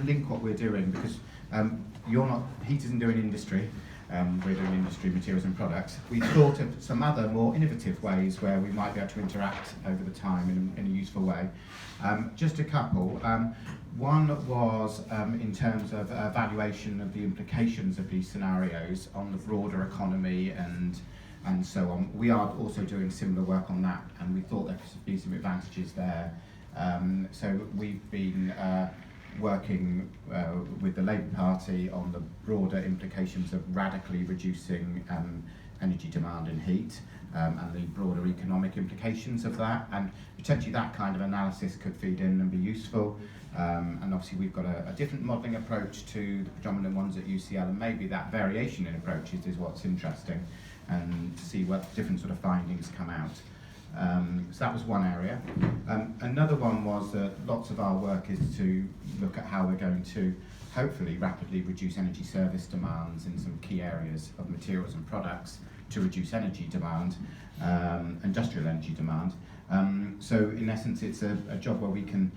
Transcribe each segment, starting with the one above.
of link what we're doing, because heat isn't doing industry, we're doing industry materials and products. We thought of some other more innovative ways where we might be able to interact over the time in a useful way. Just a couple. One was in terms of evaluation of the implications of these scenarios on the broader economy and so on. We are also doing similar work on that, and we thought there could be some advantages there. So we've been working with the Labour Party on the broader implications of radically reducing energy demand and heat, and the broader economic implications of that, and potentially that kind of analysis could feed in and be useful. And obviously we've got a different modelling approach to the predominant ones at UCL, and maybe that variation in approaches is what's interesting, and to see what different sort of findings come out. So that was one area. Another one was that lots of our work is to look at how we're going to hopefully rapidly reduce energy service demands in some key areas of materials and products to reduce energy demand, industrial energy demand. So in essence it's a job where we can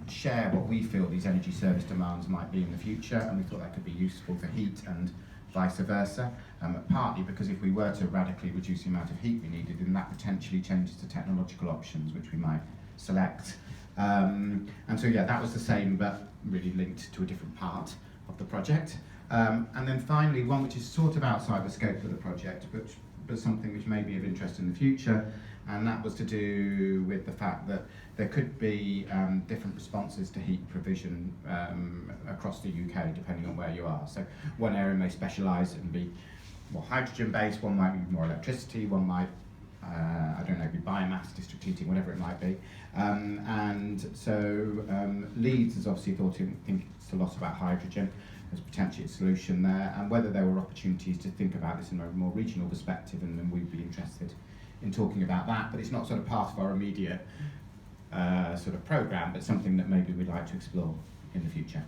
share what we feel these energy service demands might be in the future, and we thought that could be useful for heat and vice versa, partly because if we were to radically reduce the amount of heat we needed, then that potentially changes the technological options which we might select. And so yeah, that was the same but really linked to a different part of the project. And then finally, one which is sort of outside the scope of the project, but something which may be of interest in the future, and that was to do with the fact that there could be different responses to heat provision across the UK depending on where you are. So one area may specialise and be more hydrogen based, one might be more electricity, one might, I don't know, be biomass, district heating, whatever it might be. And so Leeds has obviously think it's a lot about hydrogen as potentially a solution there, and whether there were opportunities to think about this in a more regional perspective, and then we'd be interested in talking about that, but it's not sort of part of our immediate sort of programme, but something that maybe we'd like to explore in the future.